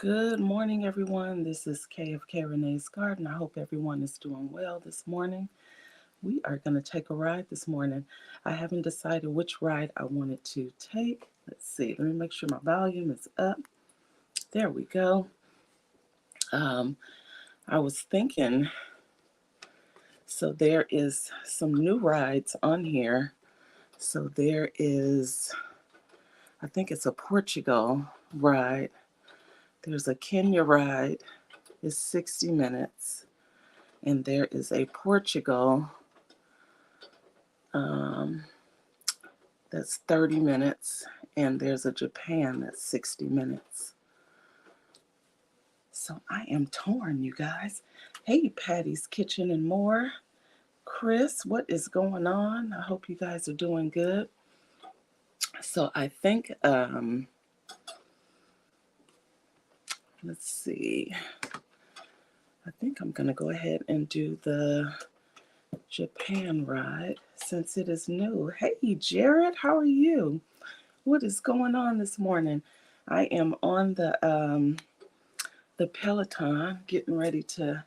Good morning, everyone. This is Kay of Kayreneesgarden. I hope everyone is doing well this morning. We are going to take a ride this morning. I haven't decided which ride I wanted to take. Let's see. Let me make sure my volume is up. There we go. Um, I was thinking, so there is some new rides on here. So there is, I think it's a Portugal ride. There's a Kenya ride. It's 60 minutes. And there is a Portugal um, that's 30 minutes, and there's a Japan that's 60 minutes. So I am torn, you guys. Hey, Patty's Kitchen and More. Chris, what is going on? I hope you guys are doing good. So I think, let's see. I think I'm going to go ahead and do the Japan ride since it is new. Hey, Jared, how are you? What is going on this morning? I am on the Peloton, getting ready to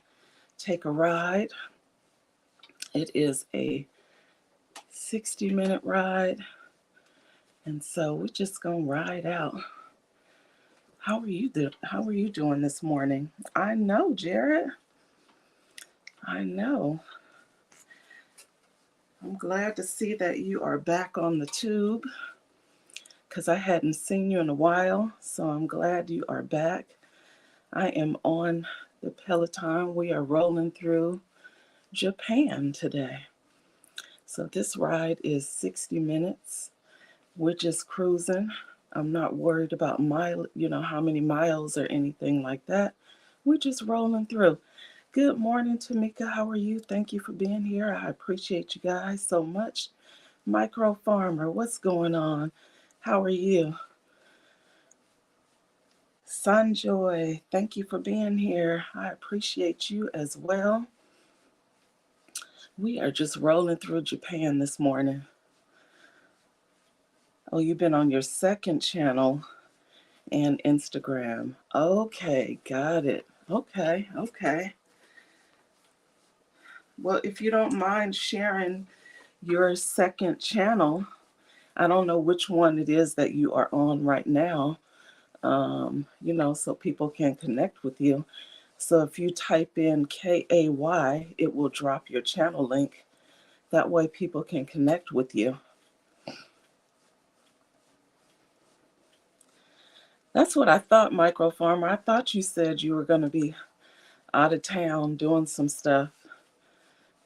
take a ride. It is a 60-minute ride, and so we're just gonna ride out. How are you doing this morning? I know, Jared. I know. I'm glad to see that you are back on the tube because I hadn't seen you in a while, so I'm glad you are back. I am on the Peloton. We are rolling through Japan today. So this ride is 60 minutes. We're just cruising. I'm not worried about how many miles or anything like that. We're just rolling through. Good morning, Tamika. How are you? Thank you for being here. I appreciate you guys so much. Micro Farmer, what's going on? How are you? Sanjoy, thank you for being here. I appreciate you as well. We are just rolling through Japan this morning. Oh, you've been on your second channel and Instagram. Okay, got it. Okay. Well, if you don't mind sharing your second channel, I don't know which one it is that you are on right now, so people can connect with you. So if you type in KAY, it will drop your channel link. That way people can connect with you. That's what I thought, Micro Farmer. I thought you said you were going to be out of town doing some stuff.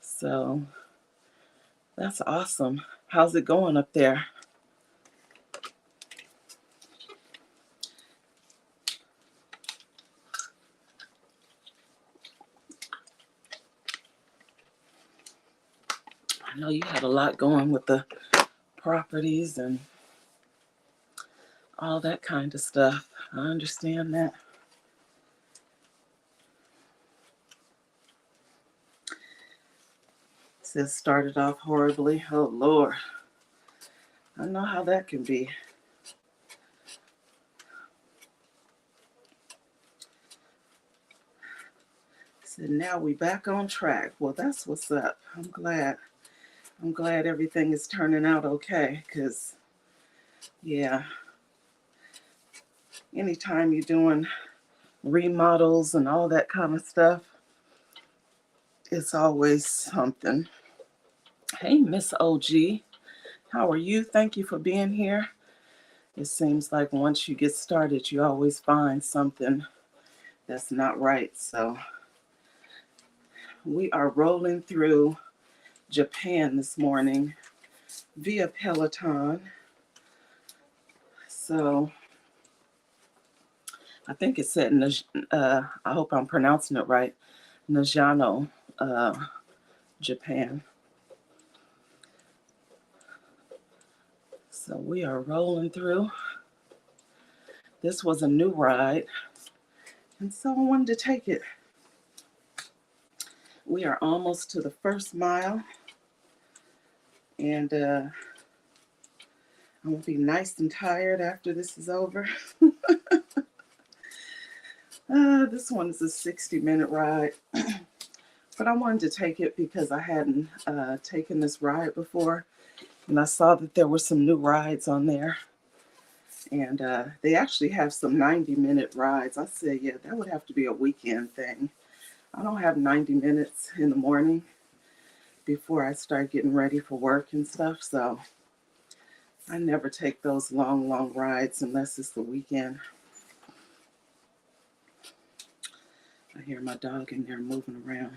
So that's awesome. How's it going up there? I know you had a lot going with the properties and all that kind of stuff. I understand that. It says started off horribly. Oh, Lord. I know how that can be. Said now we back on track. Well, that's what's up. I'm glad. I'm glad everything is turning out okay because, yeah, anytime you're doing remodels and all that kind of stuff, it's always something. Hey, Miss OG, how are you? Thank you for being here. It seems like once you get started, you always find something that's not right. So we are rolling through Japan this morning via Peloton. So I think it said, I hope I'm pronouncing it right, Nagano, Japan. So we are rolling through. This was a new ride, and so I wanted to take it. We are almost to the first mile, and I'm going to be nice and tired after this is over. This one is a 60-minute ride, but I wanted to take it because I hadn't taken this ride before, and I saw that there were some new rides on there, and they actually have some 90-minute rides. I said, yeah, that would have to be a weekend thing. I don't have 90 minutes in the morning before I start getting ready for work and stuff, so I never take those long rides unless it's the weekend. I hear my dog in there moving around.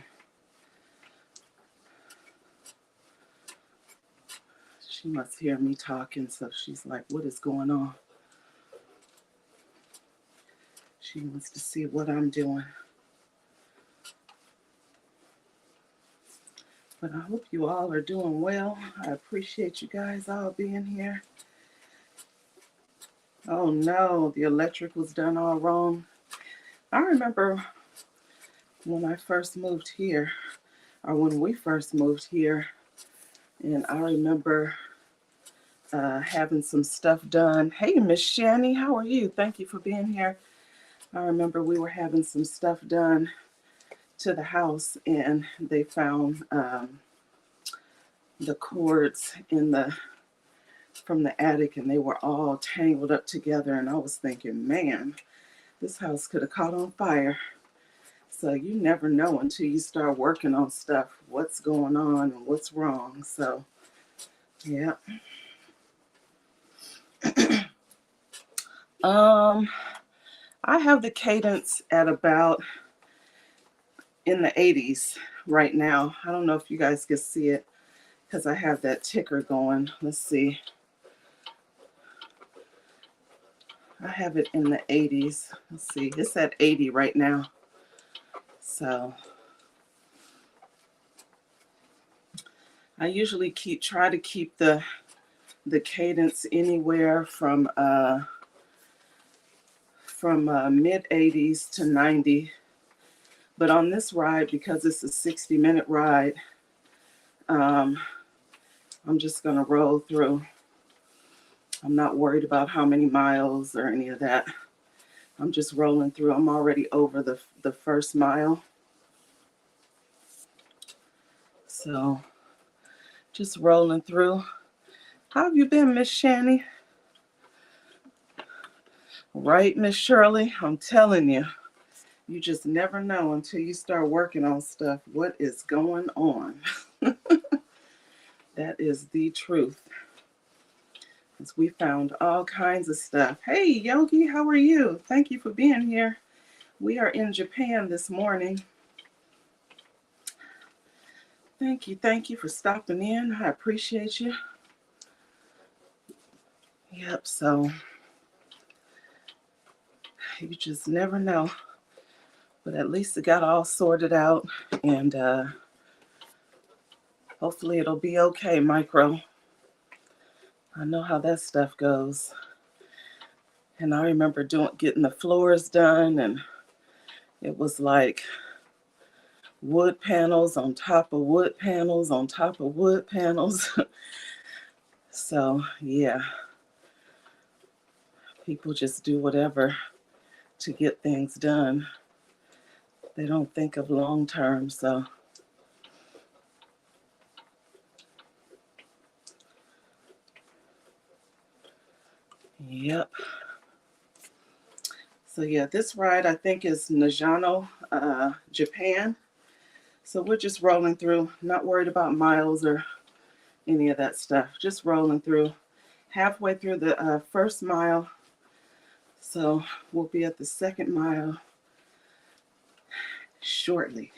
She must hear me talking, so she's like, what is going on? She wants to see what I'm doing. But I hope you all are doing well. I appreciate you guys all being here. Oh no, the electric was done all wrong. I remember when I first moved here, or when we first moved here, and I remember having some stuff done. Hey, Miss Shani, how are you? Thank you for being here. I remember we were having some stuff done to the house, and they found the cords from the attic, and they were all tangled up together, and I was thinking, man, this house could have caught on fire. So you never know until you start working on stuff, what's going on and what's wrong. So, yeah. I have the cadence at about in the 80s right now. I don't know if you guys can see it because I have that ticker going. Let's see. I have it in the 80s. Let's see. It's at 80 right now. So I usually try to keep the cadence anywhere from mid 80s to 90. But on this ride, because it's a 60-minute ride, I'm just going to roll through. I'm not worried about how many miles or any of that. I'm just rolling through. I'm already over the first mile. So just rolling through. How have you been, Miss Shani? Right, Miss Shirley? I'm telling you, you just never know until you start working on stuff what is going on. That is the truth. Because we found all kinds of stuff. Hey, Yogi, how are you? Thank you for being here. We are in Japan this morning. Thank you for stopping in. I appreciate you. Yep, so you just never know. But at least it got all sorted out, and hopefully it'll be okay, Micro. I know how that stuff goes. And I remember getting the floors done, and it was like wood panels on top of wood panels on top of wood panels. So, yeah. People just do whatever to get things done. They don't think of long term, so. Yep. So yeah, this ride I think is Nagano, Japan. So we're just rolling through, not worried about miles or any of that stuff. Just rolling through, halfway through the first mile. So we'll be at the second mile shortly.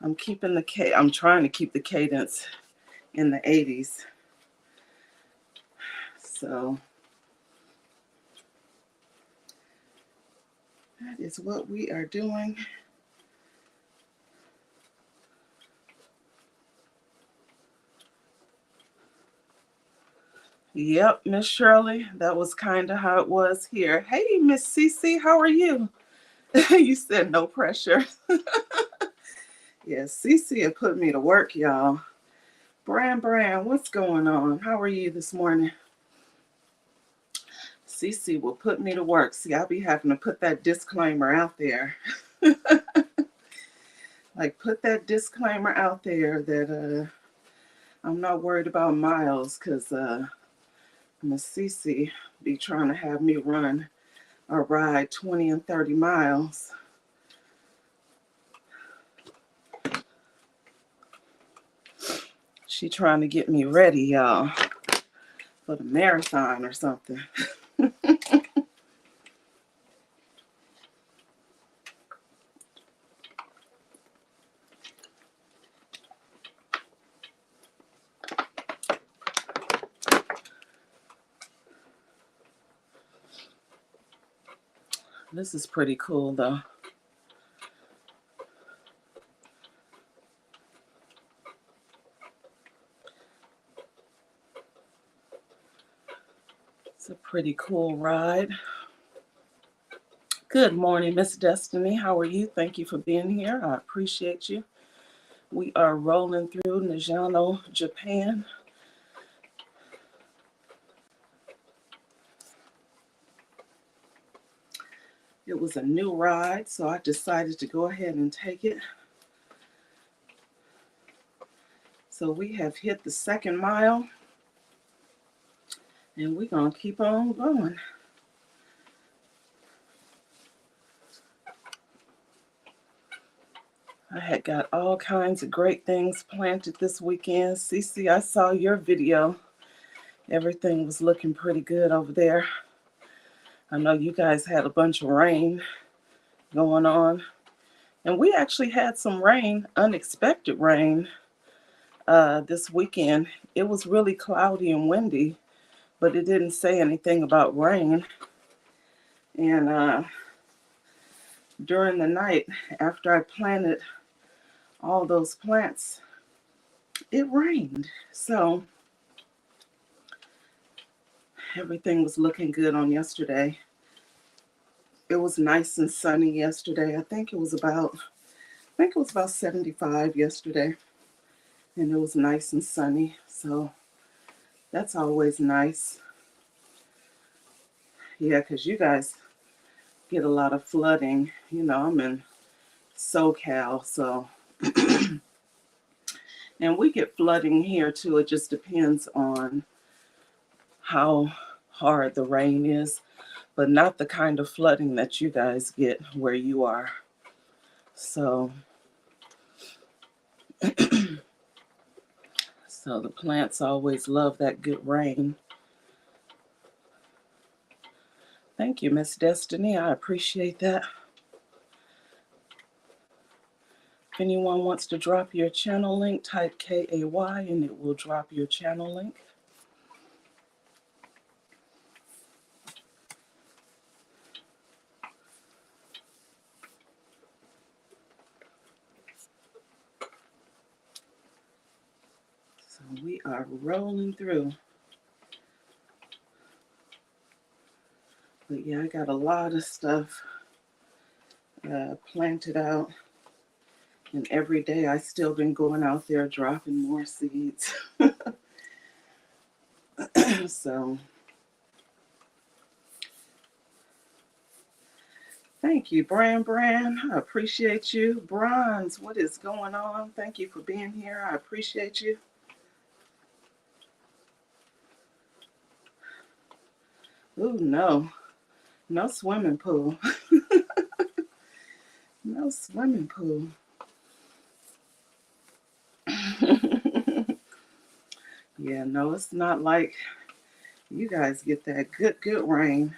I'm trying to keep the cadence in the 80s. So that is what we are doing. Yep, Miss Shirley, that was kind of how it was here. Hey, Miss Cece, how are you? You said no pressure. Yes, Cece had put me to work, y'all. Bran, what's going on? How are you this morning? Cece will put me to work. See, I'll be having to put that disclaimer out there. Like, put that disclaimer out there that I'm not worried about miles, because Miss Cece be trying to have me run or ride 20 and 30 miles. She trying to get me ready, y'all, for the marathon or something. This is pretty cool, though. It's a pretty cool ride. Good morning, Miss Destiny. How are you? Thank you for being here. I appreciate you. We are rolling through Nagano, Japan. It was a new ride, so I decided to go ahead and take it. So we have hit the second mile, and we're going to keep on going. I had got all kinds of great things planted this weekend. Cece, I saw your video. Everything was looking pretty good over there. I know you guys had a bunch of rain going on. And we actually had some rain, unexpected rain, this weekend. It was really cloudy and windy, but it didn't say anything about rain. And during the night, after I planted all those plants, it rained. So everything was looking good on yesterday. It was nice and sunny yesterday. I think it was about 75 yesterday. And it was nice and sunny. So that's always nice. Yeah, because you guys get a lot of flooding. You know, I'm in SoCal, so and we get flooding here too. It just depends on how hard the rain is, but not the kind of flooding that you guys get where you are. So so the plants always love that good rain. Thank you, Miss Destiny. I appreciate that. If anyone wants to drop your channel link, type KAY and it will drop your channel link. So we are rolling through. But yeah, I got a lot of stuff planted out. And every day I still been going out there dropping more seeds. So thank you, Bran. I appreciate you. Bronze, what is going on? Thank you for being here. I appreciate you. Ooh, no. No swimming pool. No swimming pool. Yeah, no, it's not like you guys get that good rain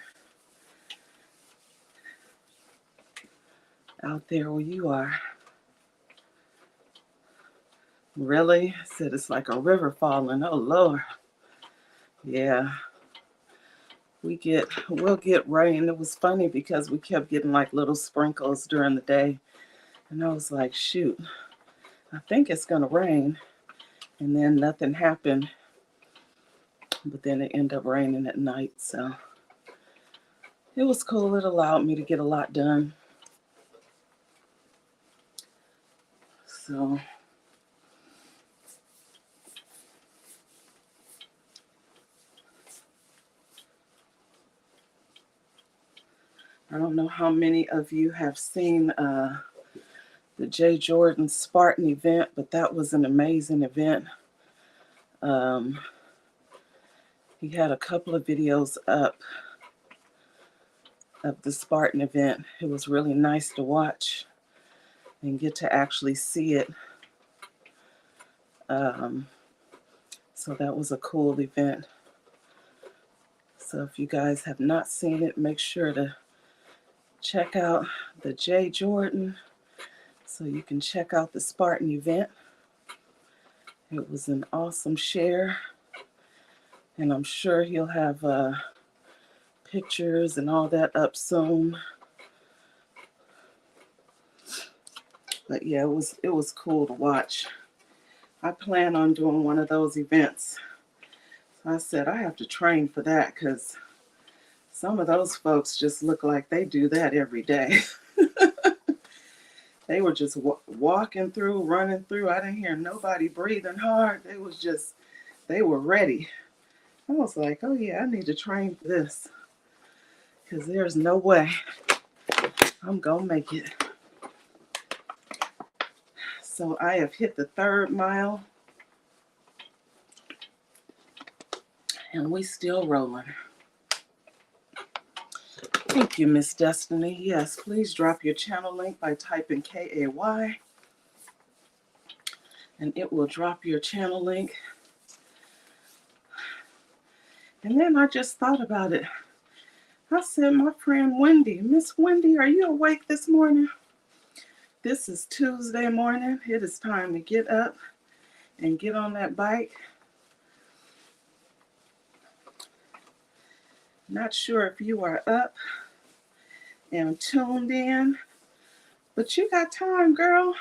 out there where you are. Really? I said it's like a river falling. Oh, Lord. Yeah. We'll get rain. It was funny because we kept getting like little sprinkles during the day. And I was like, shoot, I think it's going to rain. And then nothing happened. But then it ended up raining at night. So it was cool. It allowed me to get a lot done. So I don't know how many of you have seen the Jay Jordan Spartan event, but that was an amazing event. Um, he had a couple of videos up of the Spartan event. It was really nice to watch and get to actually see it. So that was a cool event. So if you guys have not seen it, make sure to check out the Jay Jordan so you can check out the Spartan event. It was an awesome share, and I'm sure he'll have pictures and all that up soon. But yeah, it was cool to watch. I plan on doing one of those events. So I said I have to train for that because some of those folks just look like they do that every day. They were just walking through, running through. I didn't hear nobody breathing hard. They were ready. I was like, oh yeah, I need to train for this because there's no way I'm gonna make it. So I have hit the 3rd mile and we still rolling. Thank you, Miss Destiny. Yes, please drop your channel link by typing KAY and it will drop your channel link. And then I just thought about it. I said, my friend Wendy, Miss Wendy, are you awake this morning? This is Tuesday morning. It is time to get up and get on that bike. Not sure if you are up and tuned in, but you got time, girl.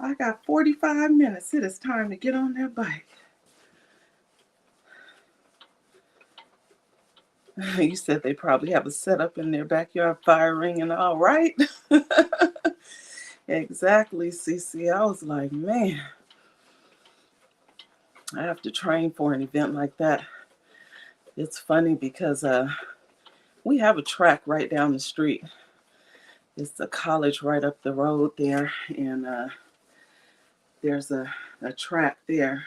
I got 45 minutes. It is time to get on that bike. You said they probably have a setup in their backyard, fire ring and all, right? Exactly, CC. I was like, man, I have to train for an event like that. It's funny because we have a track right down the street. It's a college right up the road there, and there's a track there.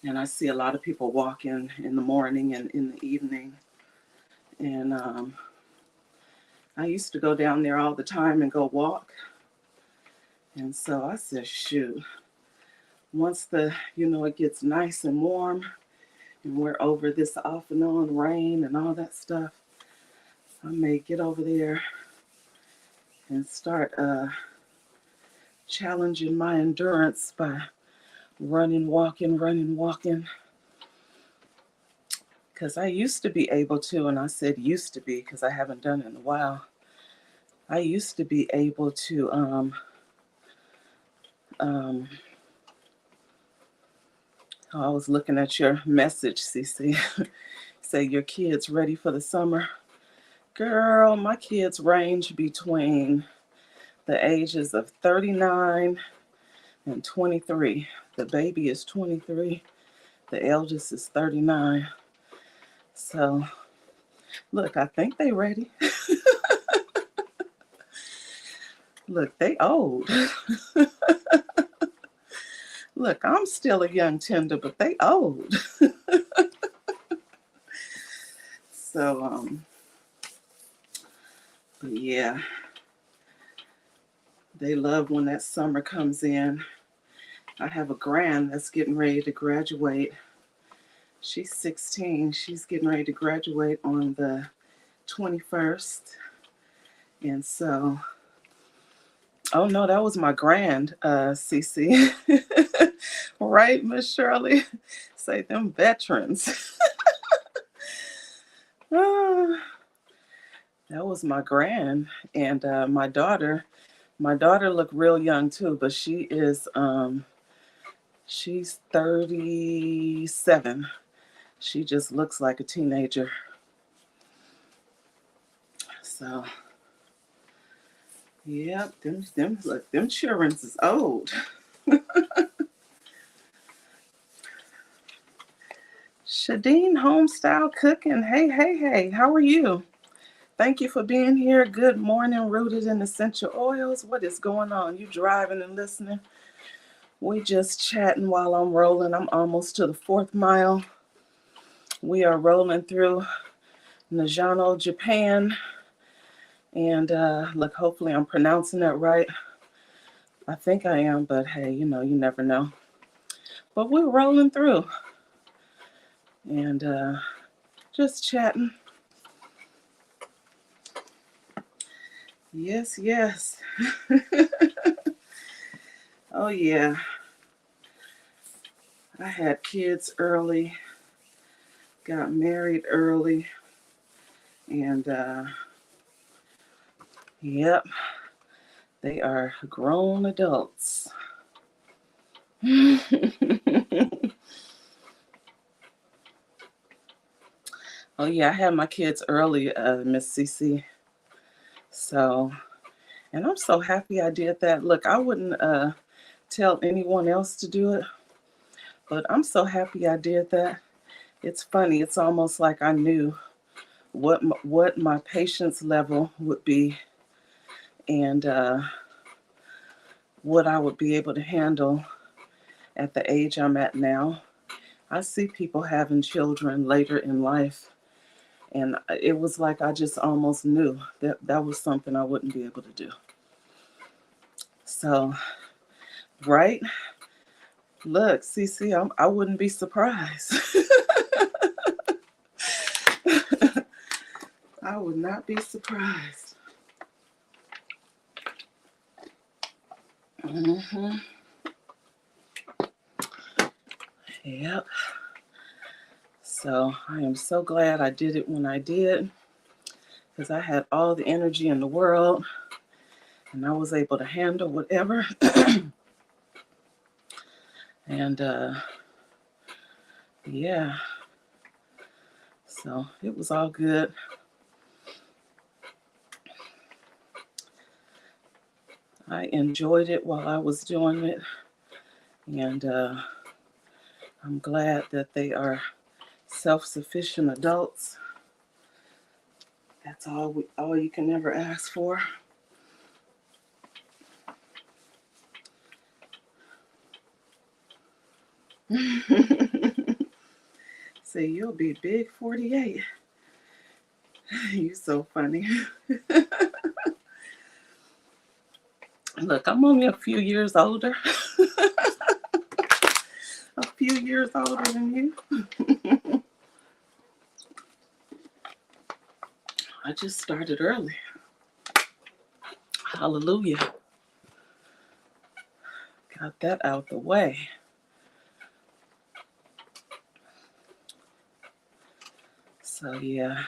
And I see a lot of people walking in the morning and in the evening. And I used to go down there all the time and go walk. And so I said, shoot, once it gets nice and warm and we're over this off and on rain and all that stuff, I may get over there and start challenging my endurance by running, walking. Because I used to be able to, and I said used to be because I haven't done it in a while. I used to be able to I was looking at your message, CC. Say your kids ready for the summer. Girl, my kids range between the ages of 39 and 23. The baby is 23. The eldest is 39. So, look, I think they ready. Look, they old. Look, I'm still a young tender, but they old. So, but yeah, they love when that summer comes in. I have a grand that's getting ready to graduate. She's 16. She's getting ready to graduate on the 21st. And so, oh no, that was my grand, CC. Right, Miss Shirley? Say them veterans. That was my grand. And my daughter looked real young too, but she's 37. She just looks like a teenager. So, yep, them children is old. Shadeen Homestyle Cooking. Hey, how are you? Thank you for being here. Good morning, Rooted in Essential Oils. What is going on? You driving and listening? We just chatting while I'm rolling. I'm almost to the 4th mile. We are rolling through Nagano, Japan. And look, hopefully I'm pronouncing that right. I think I am, but hey, you never know. But we're rolling through and just chatting. Yes, yes. Oh, yeah. I had kids early, got married early, and yep, they are grown adults. Oh, yeah, I had my kids early, Miss CC. So, and I'm so happy I did that. Look, I wouldn't tell anyone else to do it, but I'm so happy I did that. It's funny. It's almost like I knew what my patience level would be and what I would be able to handle at the age I'm at now. I see people having children later in life, and it was like I just almost knew that that was something I wouldn't be able to do. So, right? Look, Cece, I wouldn't be surprised. I would not be surprised. Mm-hmm. Yep. So I am so glad I did it when I did, because I had all the energy in the world and I was able to handle whatever. And yeah, so it was all good. I enjoyed it while I was doing it, and I'm glad that they are self-sufficient adults. That's all you can ever ask for. Say you'll be big 48. You so funny. Look, I'm only a few years older. A few years older than you. I just started early. Hallelujah. Got that out the way. So yeah,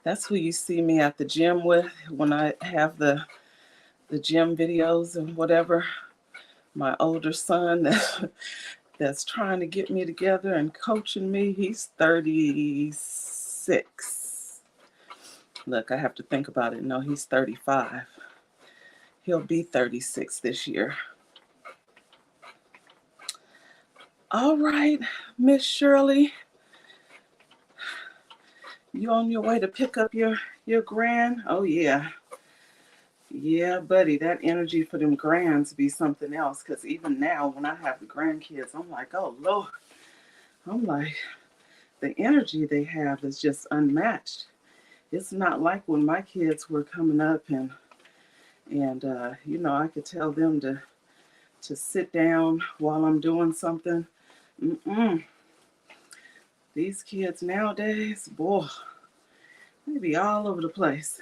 that's who you see me at the gym with when I have the gym videos and whatever. My older son that's trying to get me together and coaching me, he's 36. Look, I have to think about it. No, he's 35. He'll be 36 this year. All right, Miss Shirley. You on your way to pick up your grand? Oh, yeah. Yeah, buddy, that energy for them grands be something else. Because even now, when I have the grandkids, I'm like, oh, Lord. I'm like, the energy they have is just unmatched. It's not like when my kids were coming up and I could tell them to sit down while I'm doing something. Mm-mm. These kids nowadays, boy, they be all over the place.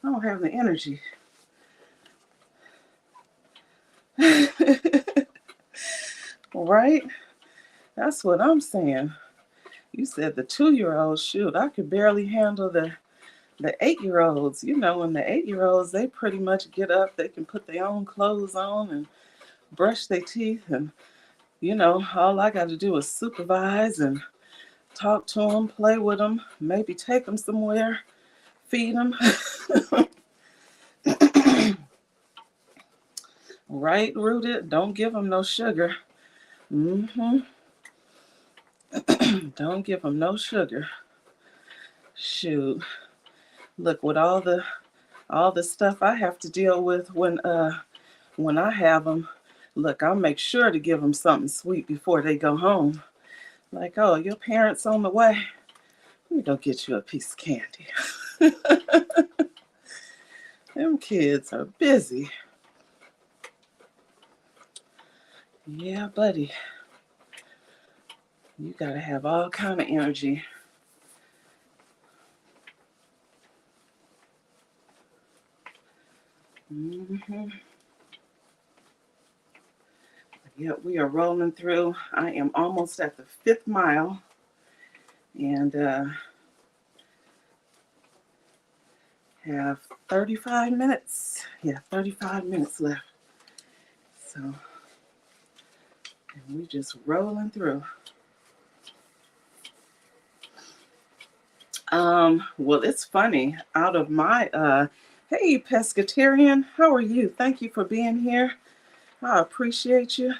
I don't have the energy. Right? That's what I'm saying. You said the 2-year-olds, shoot, I could barely handle the 8-year-olds. And the 8-year-olds, they pretty much get up, they can put their own clothes on and brush their teeth, and all I got to do is supervise and talk to them, play with them, maybe take them somewhere, feed them. Right, Rooted? Don't give them no sugar. Mm-hmm. Don't give them no sugar. Shoot. Look, with all the stuff I have to deal with when I have them, look, I'll make sure to give them something sweet before they go home. Like, oh, your parents on the way? Let me go get you a piece of candy. Them kids are busy. Yeah, buddy. You gotta have all kind of energy. Mm-hmm. Yeah, we are rolling through. I am almost at the 5th mile, and have 35 minutes. Yeah, 35 minutes left. So, and we just rolling through. Well, it's funny. Out of my hey, pescatarian, how are you? Thank you for being here. I appreciate you.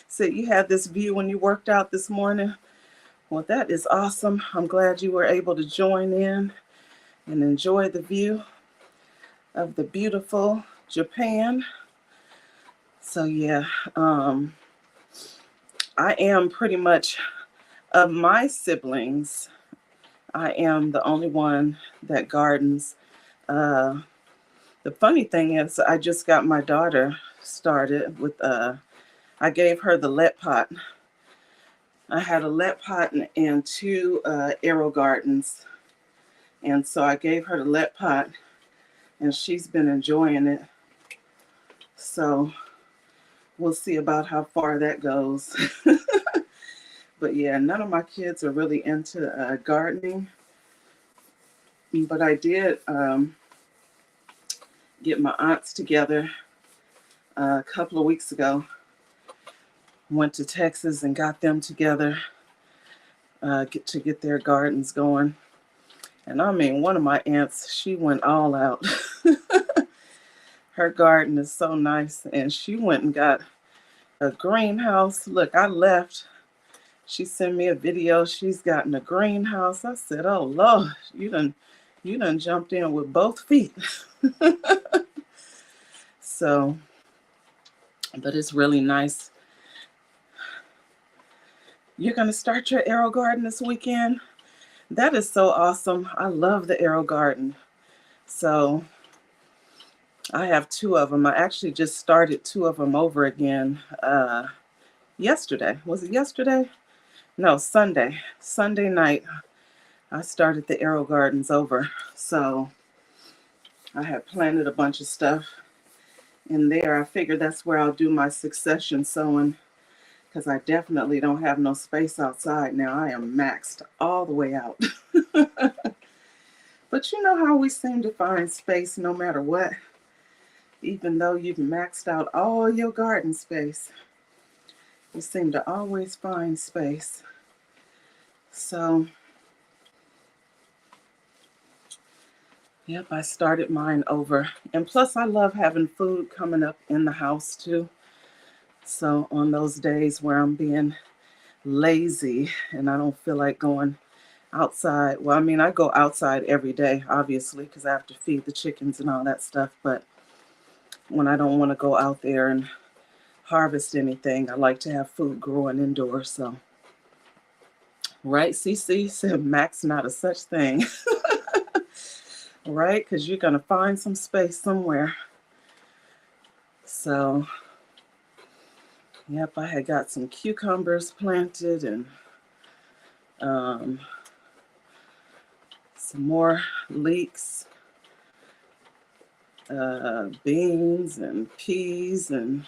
So you had this view when you worked out this morning. Well, that is awesome. I'm glad you were able to join in and enjoy the view of the beautiful Japan. So yeah, I am pretty much, of my siblings, I am the only one that gardens. Uh, the funny thing is, I just got my daughter started with, I gave her the let pot. I had a let pot and 2 arrow gardens. And so I gave her the let pot, and she's been enjoying it. So we'll see about how far that goes. But yeah, none of my kids are really into gardening. But I did get my aunts together a couple of weeks ago. Went to Texas and got them together to get their gardens going. And I mean, one of my aunts, she went all out. Her garden is so nice. And she went and got a greenhouse. Look, I left. She sent me a video. She's gotten a greenhouse. I said, oh, Lord, you done jumped in with both feet. So, but it's really nice. You're going to start your arrow garden this weekend? That is so awesome. I love the arrow garden. So I have 2 of them. I actually just started 2 of them over again yesterday. Was it yesterday? No, Sunday. Sunday night, I started the arrow gardens over. So I had planted a bunch of stuff in there. I figured that's where I'll do my succession sowing, because I definitely don't have no space outside now. I am maxed all the way out. But you know how we seem to find space no matter what? Even though you've maxed out all your garden space, you seem to always find space. So, yep, I started mine over. And plus, I love having food coming up in the house too. So on those days where I'm being lazy and I don't feel like going outside, well, I mean, I go outside every day, obviously, because I have to feed the chickens and all that stuff. But when I don't want to go out there and harvest anything, I like to have food growing indoors. So, right, CC said, Max, not a such thing. Right, because you're going to find some space somewhere. So, yep, I had got some cucumbers planted and some more leeks, beans and peas and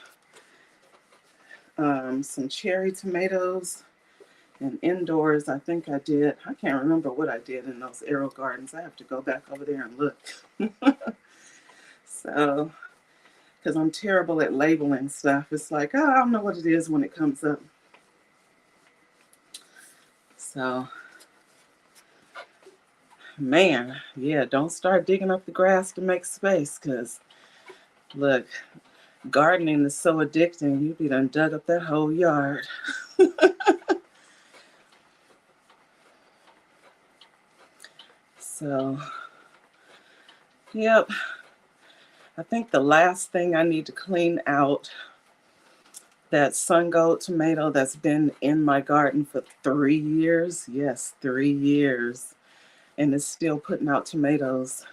some cherry tomatoes. And indoors, I think I did, I can't remember what I did in those arrow gardens. I have to go back over there and look. So, because I'm terrible at labeling stuff. It's like, oh, I don't know what it is when it comes up. So, man, yeah, don't start digging up the grass to make space, because, look, gardening is so addicting. You be done dug up that whole yard. So, yep. I think the last thing I need to clean out, that sun gold tomato that's been in my garden for 3 years. Yes, 3 years. And it's still putting out tomatoes.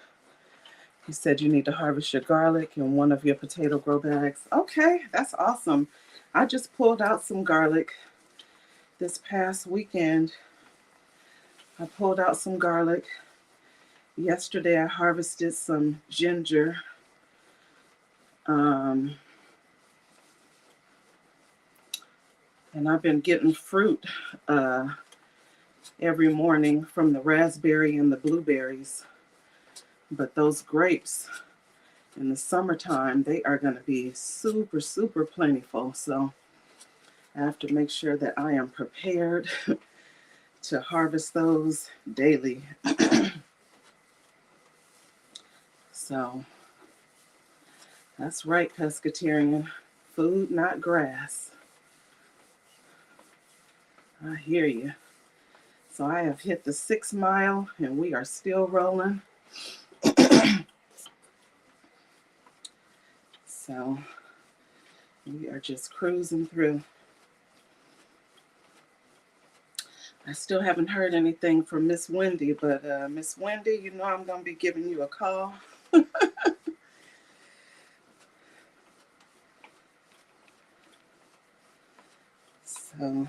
He said you need to harvest your garlic in one of your potato grow bags. Okay, that's awesome. I just pulled out some garlic this past weekend. I pulled out some garlic. Yesterday I harvested some ginger. And I've been getting fruit every morning from the raspberry and the blueberries. But those grapes in the summertime, they are going to be super, super plentiful. So I have to make sure that I am prepared to harvest those daily. So that's right, pescatarian. Food, not grass. I hear you. So I have hit the 6 mile and we are still rolling. So we are just cruising through. I still haven't heard anything from Miss Wendy, but Miss Wendy, you know I'm going to be giving you a call. So,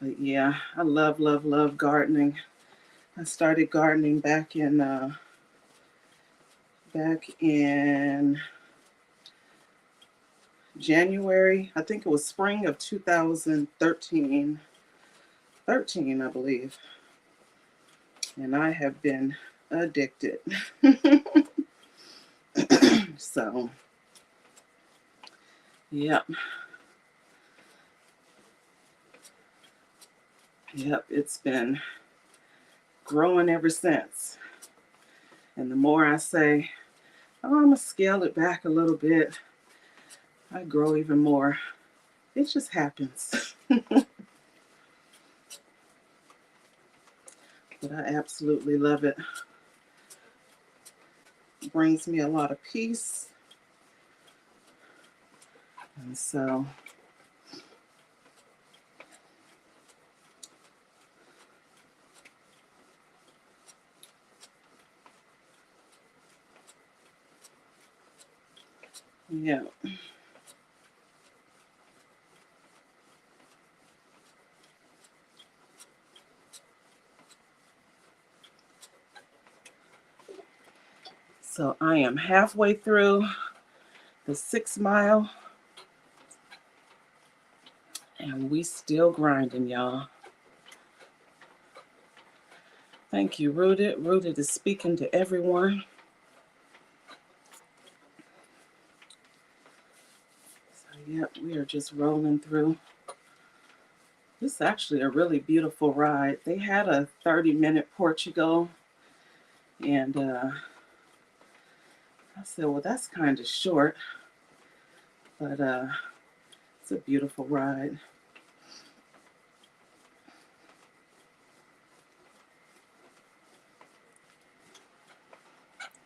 but yeah, I love, love, love gardening. I started gardening back in January. I think it was spring of 2013, I believe. And I have been addicted. So, yep. Yep, it's been growing ever since. And the more I say, oh, I'm going to scale it back a little bit, I grow even more. It just happens. But I absolutely love it. It brings me a lot of peace. And so, yeah. So I am halfway through the 6 mile. And we still grinding, y'all. Thank you, Rooted. Rooted is speaking to everyone. So, yep, we are just rolling through. This is actually a really beautiful ride. They had a 30-minute Portugal. And I said, well, that's kind of short. But it's a beautiful ride.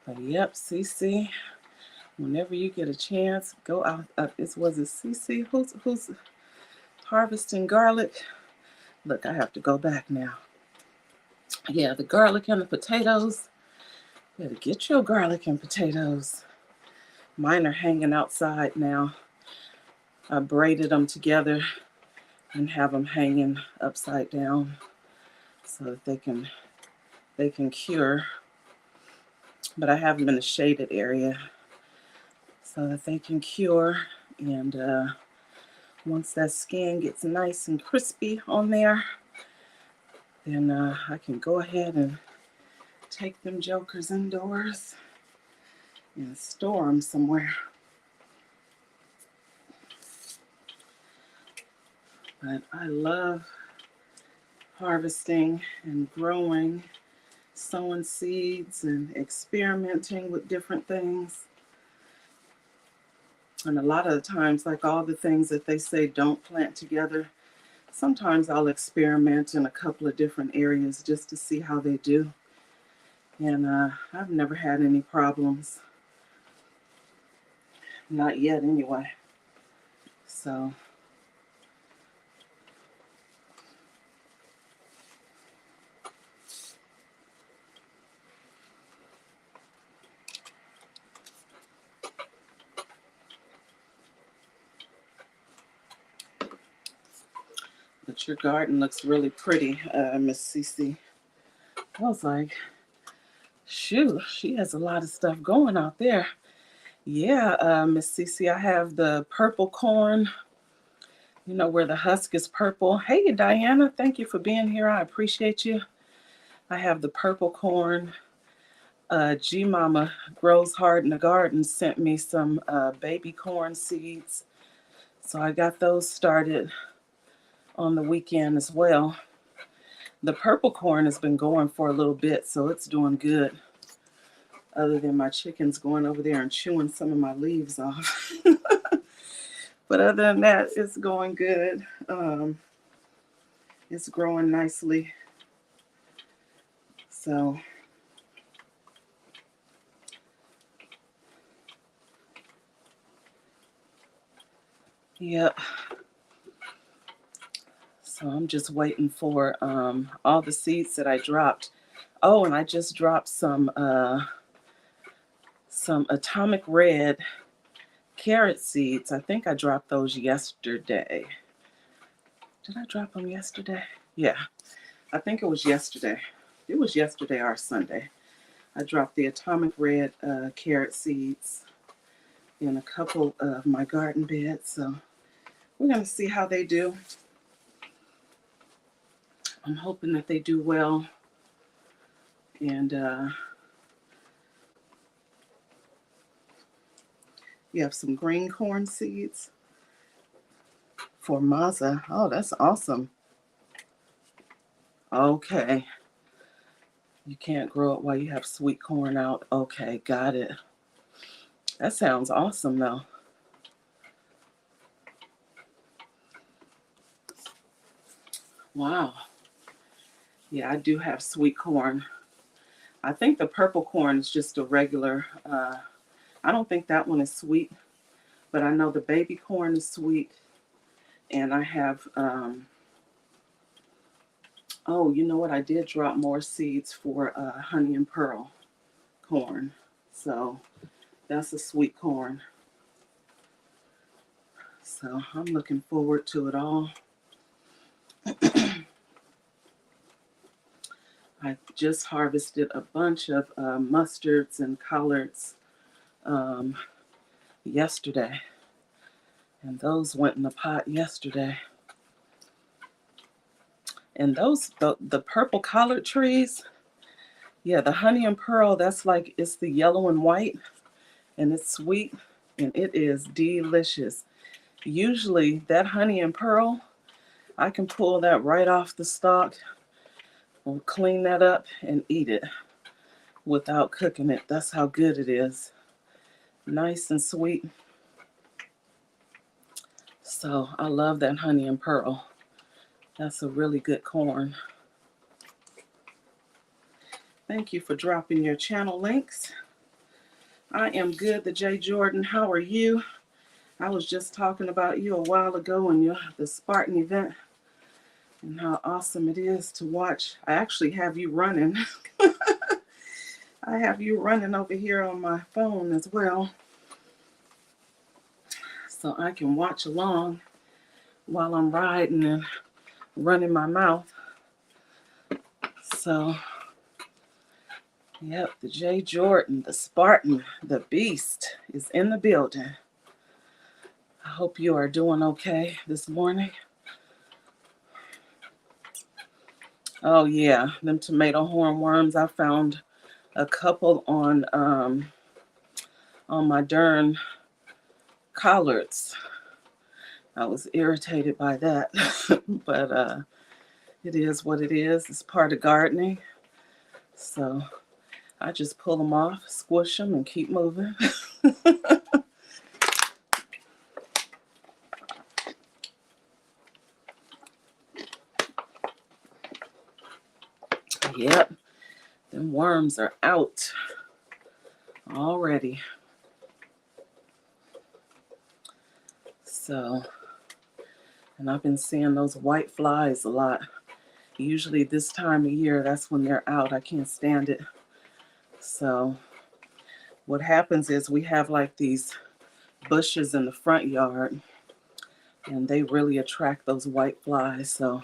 But yep, CC, whenever you get a chance, go out. Was it CC? Who's harvesting garlic? Look, I have to go back now. Yeah, the garlic and the potatoes. Better get your garlic and potatoes. Mine are hanging outside now. I braided them together and have them hanging upside down so that they can cure. But I have them in a shaded area so that they can cure. And once that skin gets nice and crispy on there, then I can go ahead and take them jokers indoors and store them somewhere. But I love harvesting and growing, sowing seeds and experimenting with different things. And a lot of the times, like all the things that they say don't plant together, Sometimes I'll experiment in a couple of different areas just to see how they do. And I've never had any problems. Not yet, anyway. So, but your garden looks really pretty, Miss Cece. I was like, shoot, she has a lot of stuff going out there. Yeah, Miss Cece, I have the purple corn, you know, where the husk is purple. Hey, Diana, thank you for being here. I appreciate you. I have the purple corn. G Mama Grows Hard in the Garden sent me some baby corn seeds. So I got those started on the weekend as well. The purple corn has been going for a little bit, so it's doing good. Other than my chickens going over there and chewing some of my leaves off. But other than that, it's going good. It's growing nicely. So, yep. So I'm just waiting for all the seeds that I dropped. Oh, and I just dropped some atomic red carrot seeds. I think I dropped those yesterday. Did I drop them yesterday? Yeah, I think it was yesterday. It was yesterday or Sunday. I dropped the atomic red carrot seeds in a couple of my garden beds. So we're going to see how they do. I'm hoping that they do well. And you have some green corn seeds for Maza. Oh, that's awesome. Okay. You can't grow it while you have sweet corn out. Okay, got it. That sounds awesome, though. Wow. Yeah, I do have sweet corn. I think the purple corn is just a regular. I don't think that one is sweet, but I know the baby corn is sweet. And I have, oh, you know what? I did drop more seeds for honey and pearl corn. So that's a sweet corn. So I'm looking forward to it all. I just harvested a bunch of mustards and collards yesterday. And those went in the pot yesterday. And those, the purple collard trees, yeah, the honey and pearl, that's like, it's the yellow and white. And it's sweet. And it is delicious. Usually that honey and pearl, I can pull that right off the stalk. We'll clean that up and eat it without cooking it. That's how good it is. Nice and sweet. So I love that honey and pearl. That's a really good corn. Thank you for dropping your channel links. I am good, the J. Jordan. How are you? I was just talking about you a while ago in the Spartan event and how awesome it is to watch. I actually have you running. I have you running over here on my phone as well, so I can watch along while I'm riding and running my mouth. So, yep, the J. Jordan, the Spartan, the Beast is in the building. I hope you are doing okay this morning. Oh yeah, them tomato hornworms. I found a couple on my darn collards. I was irritated by that, but it is what it is. It's part of gardening. So I just pull them off, squish them, and keep moving. Yep, them worms are out already. So, and I've been seeing those white flies a lot. Usually this time of year, that's when they're out. I can't stand it. So what happens is we have like these bushes in the front yard, and they really attract those white flies. So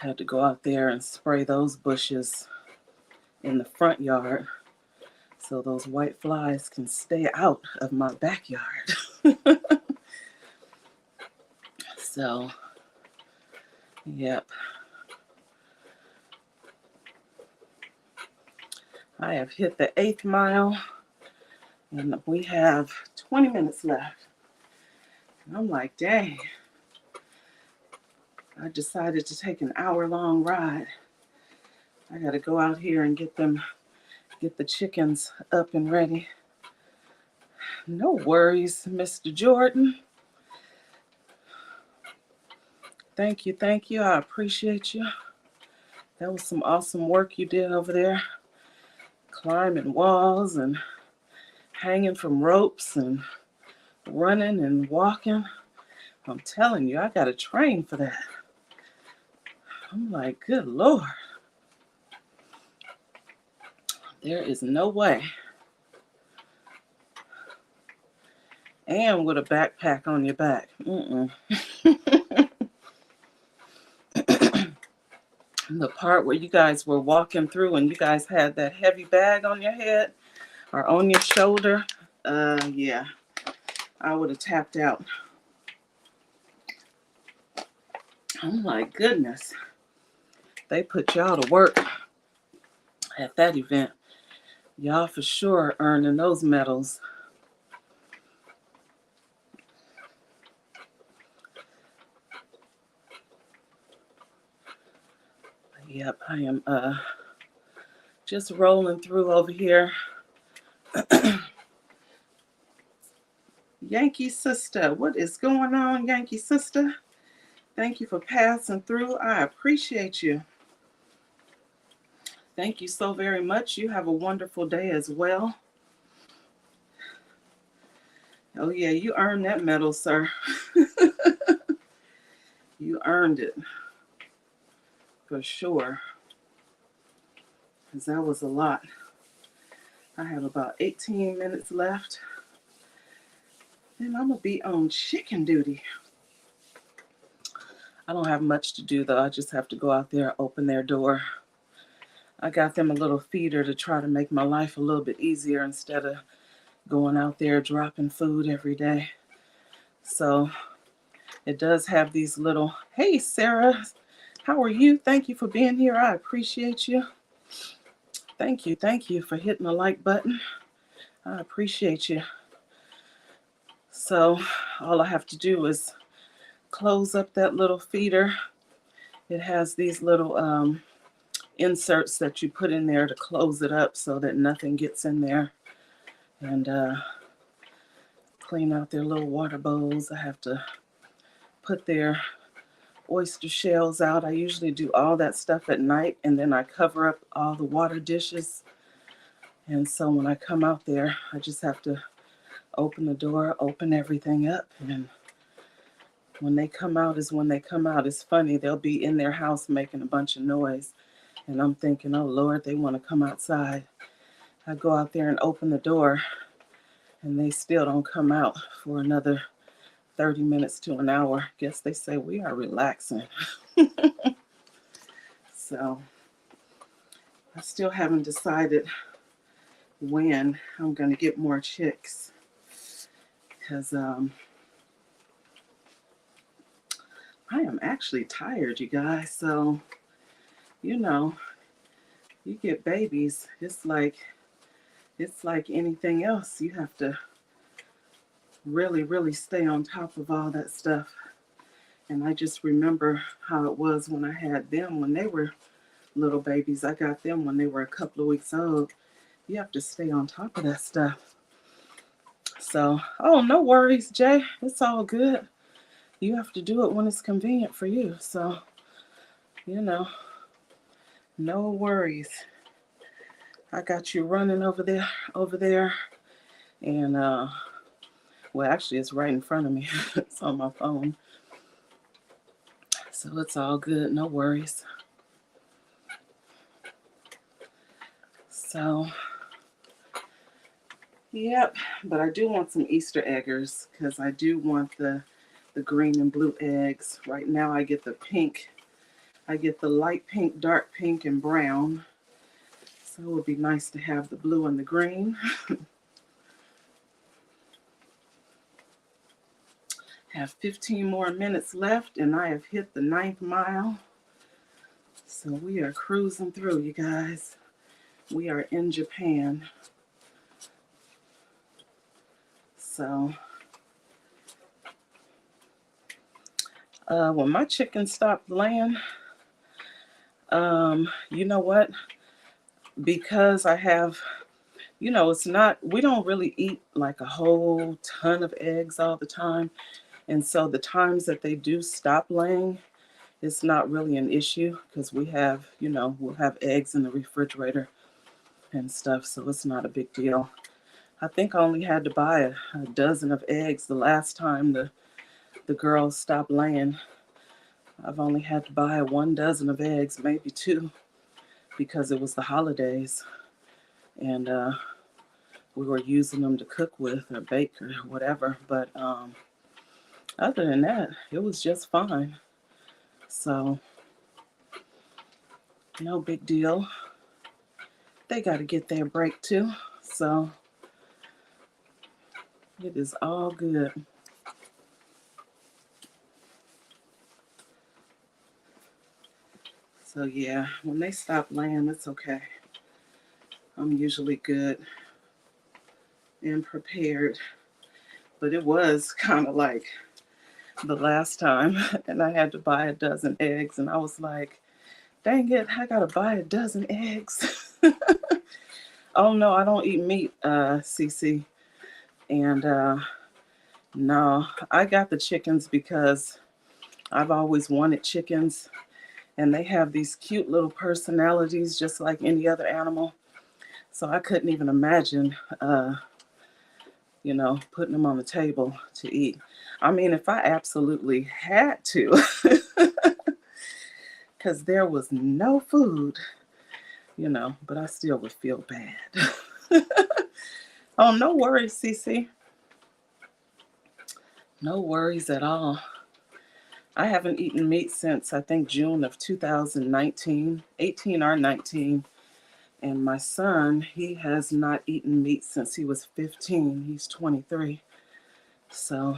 I had to go out there and spray those bushes in the front yard so those white flies can stay out of my backyard. So, yep. I have hit the 8th mile, and we have 20 minutes left. And I'm like, dang. I decided to take an hour-long ride. I got to go out here and get the chickens up and ready. No worries, Mr. Jordan. Thank you, thank you. I appreciate you. That was some awesome work you did over there. Climbing walls and hanging from ropes and running and walking. I'm telling you, I got to train for that. I'm like, good Lord. There is no way. And with a backpack on your back. The part where you guys were walking through and you guys had that heavy bag on your head or on your shoulder, yeah, I would have tapped out. I'm like, goodness. They put y'all to work at that event. Y'all for sure earning those medals. Yep, I am just rolling through over here. Yankee sister, what is going on, Yankee sister? Thank you for passing through. I appreciate you. Thank you so very much. You have a wonderful day as well. Oh yeah, you earned that medal, sir. You earned it. For sure. Because that was a lot. I have about 18 minutes left. Then I'm going to be on chicken duty. I don't have much to do, though. I just have to go out there and open their door. I got them a little feeder to try to make my life a little bit easier instead of going out there dropping food every day. So it does have these little, hey, Sarah, how are you? Thank you for being here. I appreciate you. Thank you for hitting the like button. I appreciate you. So all I have to do is close up that little feeder. It has these little inserts that you put in there to close it up so that nothing gets in there. And clean out their little water bowls. I have to put their oyster shells out. I usually do all that stuff at night, and then I cover up all the water dishes. And so when I come out there, I just have to open the door, open everything up, and when they come out is when they come out. It's funny, they'll be in their house making a bunch of noise, and I'm thinking, oh Lord, they want to come outside. I go out there and open the door, and they still don't come out for another 30 minutes to an hour. Guess they say we are relaxing. So I still haven't decided when I'm going to get more chicks, because I am actually tired, you guys. So, you know, you get babies, it's like anything else. You have to really stay on top of all that stuff. And I just remember how it was when I had them when they were little babies. I got them when they were a couple of weeks old. You have to stay on top of that stuff. So, oh, no worries, Jay. It's all good. You have to do it when it's convenient for you. So, you know, No worries. I got you running over there. And, well, actually, it's right in front of me. It's on my phone. So it's all good. No worries. So, yep. But I do want some Easter eggers because I do want the green and blue eggs. Right now I get the pink. I get the light pink, dark pink, and brown. So it would be nice to have the blue and the green. Have 15 more minutes left and I have hit the 9th mile. So we are cruising through, you guys. We are in Japan. So when my chicken stopped laying, you know what? Because I have, it's not, we don't really eat like a whole ton of eggs all the time. And so the times that they do stop laying, it's not really an issue because we have, we'll have eggs in the refrigerator and stuff. So it's not a big deal. I think I only had to buy a dozen of eggs the last time the girls stopped laying. I've only had to buy 1 dozen of eggs, maybe 2, because it was the holidays. And we were using them to cook with or bake or whatever. But other than that, it was just fine. So, no big deal. They got to get their break too. So, it is all good. So, yeah, when they stop laying, it's okay. I'm usually good and prepared. But it was kind of like the last time, and I had to buy a dozen eggs, and I was like, dang it, I gotta buy a dozen eggs. Oh no, I don't eat meat, Cece. And no, I got the chickens because I've always wanted chickens, and they have these cute little personalities just like any other animal. So I couldn't even imagine, putting them on the table to eat. I mean, if I absolutely had to, because there was no food, but I still would feel bad. Oh, no worries, Cece. No worries at all. I haven't eaten meat since I think June of 2019, 18 or 19. And my son, he has not eaten meat since he was 15. He's 23. So,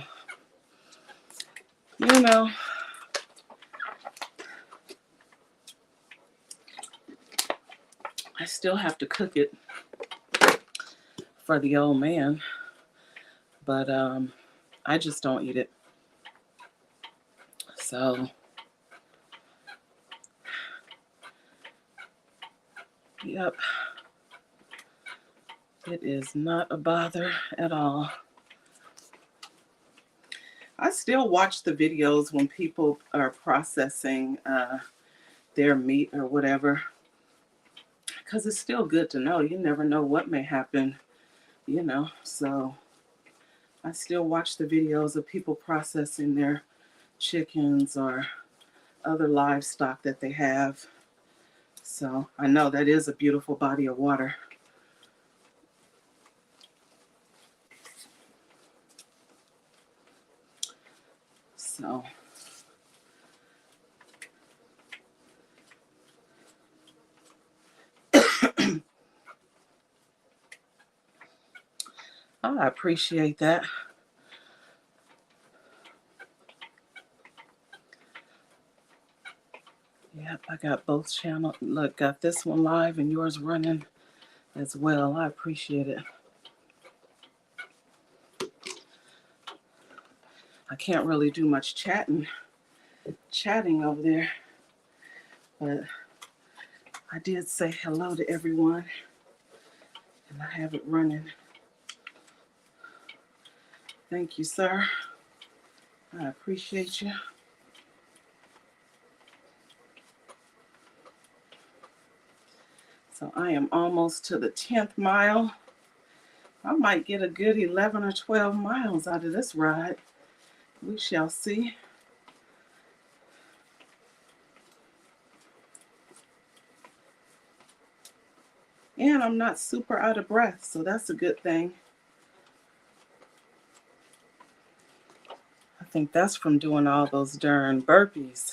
I still have to cook it for the old man. But I just don't eat it. So, yep. It is not a bother at all. I still watch the videos when people are processing their meat or whatever, because it's still good to know. You never know what may happen, So I still watch the videos of people processing their chickens or other livestock that they have. So I know that is a beautiful body of water. So I appreciate that. Yep, I got both channels. Look, got this one live and yours running as well. I appreciate it. I can't really do much chatting over there, but I did say hello to everyone, and I have it running. Thank you, sir. I appreciate you. So I am almost to the 10th mile. I might get a good 11 or 12 miles out of this ride. We shall see. And I'm not super out of breath, so that's a good thing. I think that's from doing all those darn burpees.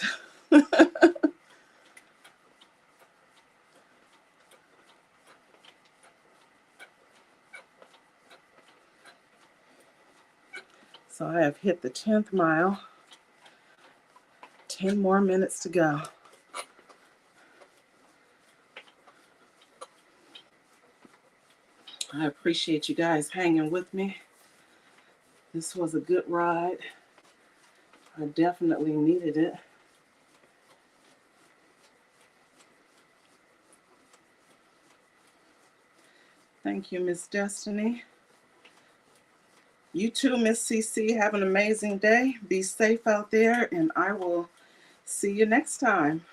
So I have hit the 10th mile. 10 more minutes to go. I appreciate you guys hanging with me. This was a good ride. I definitely needed it. Thank you, Miss Destiny. You too, Miss CC. Have an amazing day. Be safe out there, and I will see you next time.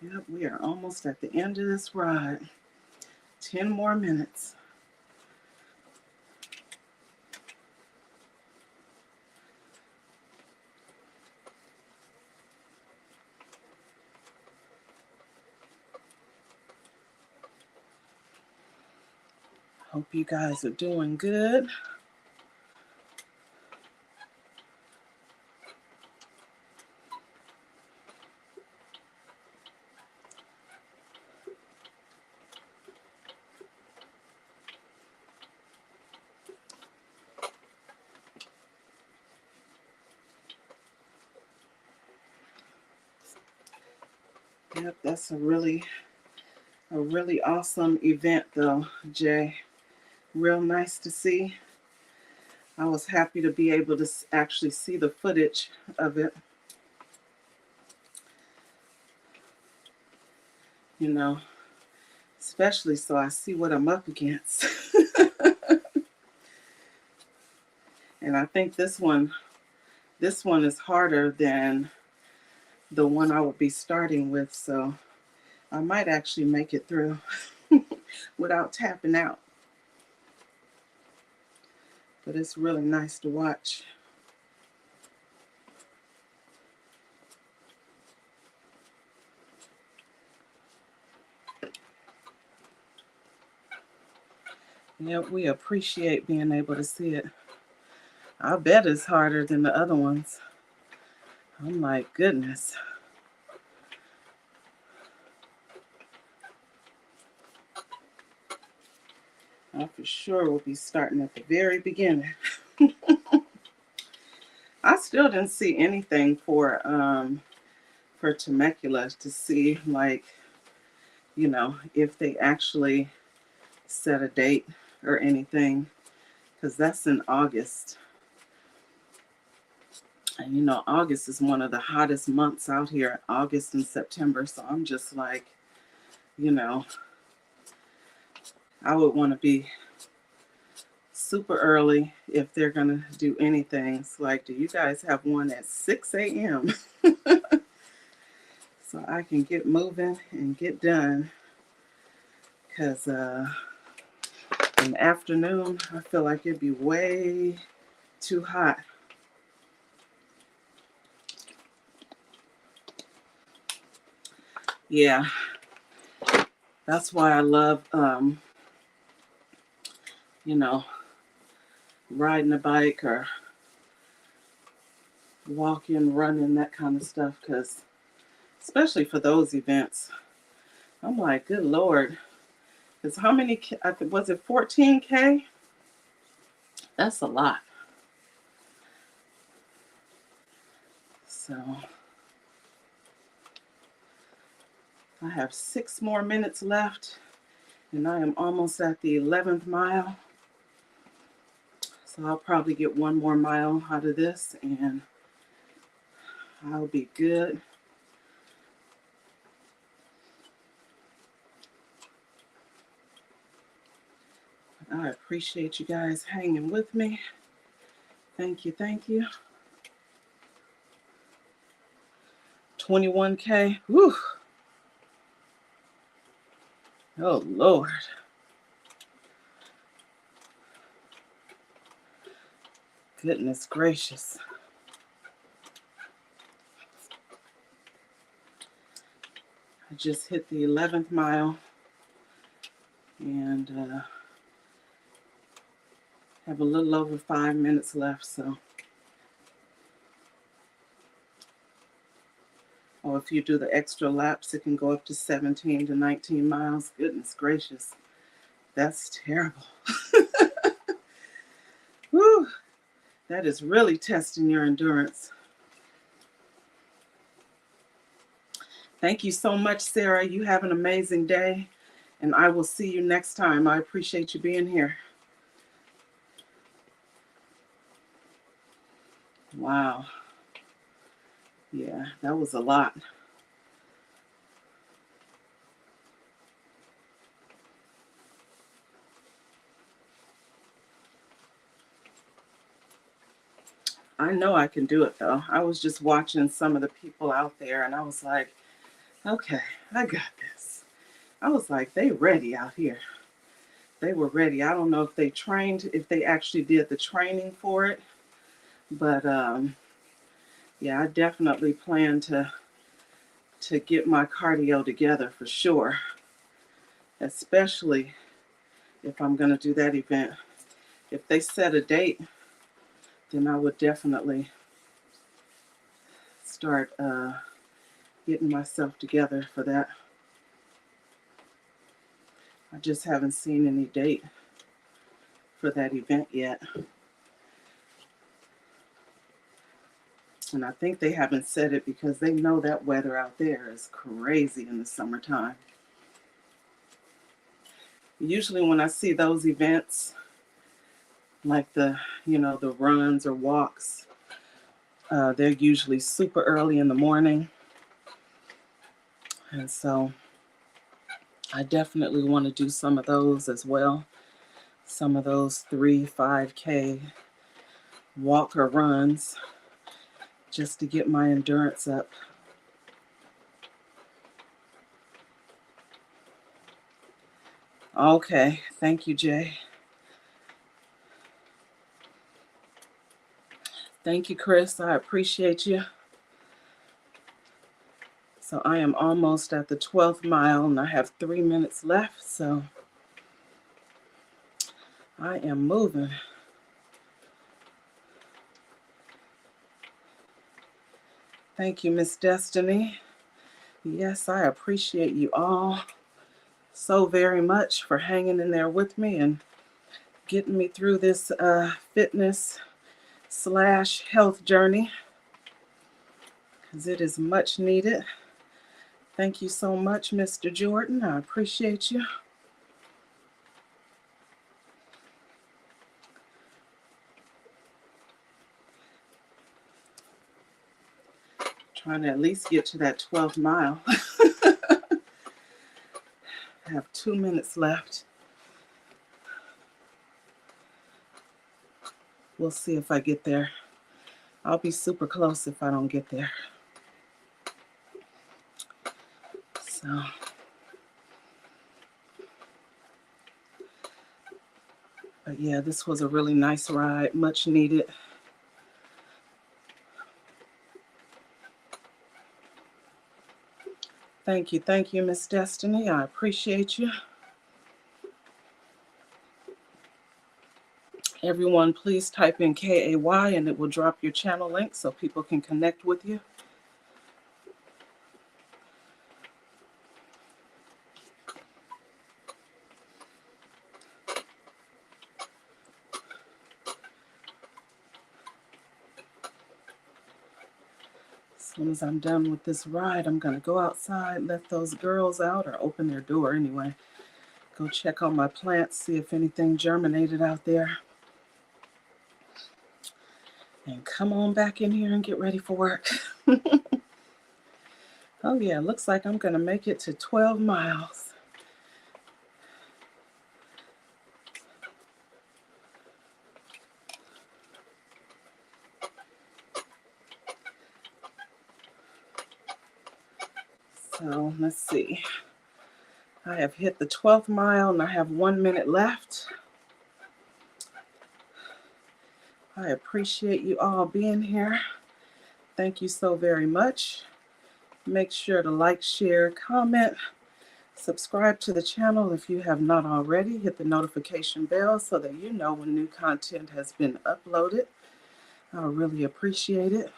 Yep, we are almost at the end of this ride. 10 more minutes. Hope you guys are doing good. Yep, that's a really awesome event though, Jay. Real nice to see. I was happy to be able to actually see the footage of it. You know, especially so I see what I'm up against. And I think this one is harder than the one I will be starting with, so I might actually make it through without tapping out. But it's really nice to watch. Yeah, we appreciate being able to see it. I bet it's harder than the other ones. Oh my goodness. I for sure will be starting at the very beginning. I still didn't see anything for Temecula to see, like, you know, if they actually set a date or anything, because that's in August. And you know, August is one of the hottest months out here, August and September. So I'm just like, you know, I would want to be super early if they're going to do anything. It's like, do you guys have one at 6 a.m.? So I can get moving and get done. Because in the afternoon, I feel like it'd be way too hot. Yeah, that's why I love, you know, riding a bike or walking, running, that kind of stuff. Because especially for those events, I'm like, good Lord. Because how many, was it 14K? That's a lot. So I have 6 more minutes left, and I am almost at the 11th mile. So I'll probably get 1 more mile out of this, and I'll be good. I appreciate you guys hanging with me. Thank you, thank you. 21K. Whew. Oh, Lord. Goodness gracious. I just hit the 11th mile and have a little over 5 minutes left. So, or if you do the extra laps, it can go up to 17 to 19 miles. Goodness gracious. That's terrible. Whew. That is really testing your endurance. Thank you so much, Sarah. You have an amazing day, and I will see you next time. I appreciate you being here. Wow. Yeah, that was a lot. I know I can do it, though. I was just watching some of the people out there, and I was like, okay, I got this. I was like, they ready out here. They were ready. I don't know if they trained, if they actually did the training for it, but yeah, I definitely plan to get my cardio together for sure, especially if I'm going to do that event. If they set a date, then I would definitely start getting myself together for that. I just haven't seen any date for that event yet. And I think they haven't said it because they know that weather out there is crazy in the summertime. Usually when I see those events, like the runs or walks, they're usually super early in the morning. And so I definitely want to do some of those as well. Some of those 3-5K walk or runs just to get my endurance up. Okay, thank you, Jay. Thank you, Chris. I appreciate you. So I am almost at the 12th mile and I have 3 minutes left. So I am moving. Thank you, Miss Destiny. Yes, I appreciate you all so very much for hanging in there with me and getting me through this fitness/health journey, because it is much needed. Thank you so much, Mr. Jordan. I appreciate you. Trying to at least get to that 12th mile. I have 2 minutes left. We'll see if I get there. I'll be super close if I don't get there. So, but yeah, this was a really nice ride, much needed. Thank you, Miss Destiny. I appreciate you. Everyone, please type in KAY and it will drop your channel link so people can connect with you. As soon as I'm done with this ride, I'm going to go outside, let those girls out, or open their door anyway. Go check on my plants, see if anything germinated out there. And come on back in here and get ready for work. Oh yeah, looks like I'm going to make it to 12 miles. So let's see. I have hit the 12th mile and I have 1 minute left. I appreciate you all being here. Thank you so very much. Make sure to like, share, comment, subscribe to the channel if you have not already. Hit the notification bell so that you know when new content has been uploaded. I really appreciate it.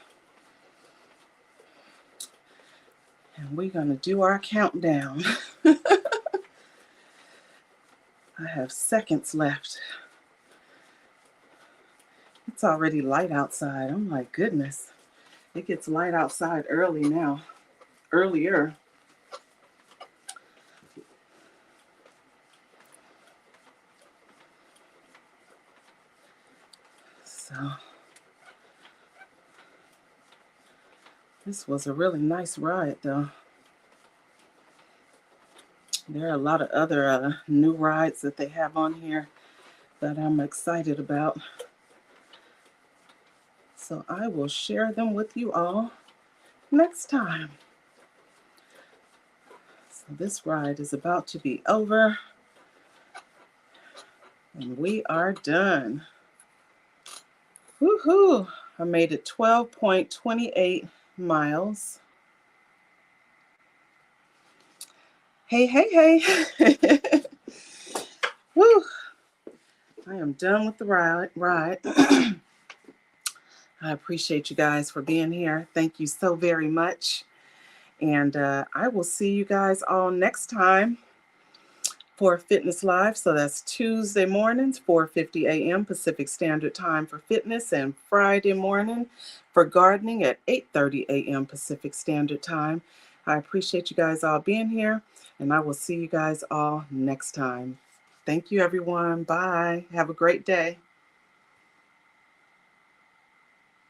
And we're going to do our countdown. I have seconds left. It's already light outside. Oh my goodness. It gets light outside early now. Earlier. So this was a really nice ride though. There are a lot of other new rides that they have on here that I'm excited about. So I will share them with you all next time. So this ride is about to be over. And we are done. Woohoo! I made it 12.28 miles. Hey, hey, hey. Woo! I am done with the ride. I appreciate you guys for being here. Thank you so very much. And I will see you guys all next time for Fitness Live. So that's Tuesday mornings, 4:50 a.m. Pacific Standard Time for fitness, and Friday morning for gardening at 8:30 a.m. Pacific Standard Time. I appreciate you guys all being here, and I will see you guys all next time. Thank you, everyone. Bye. Have a great day.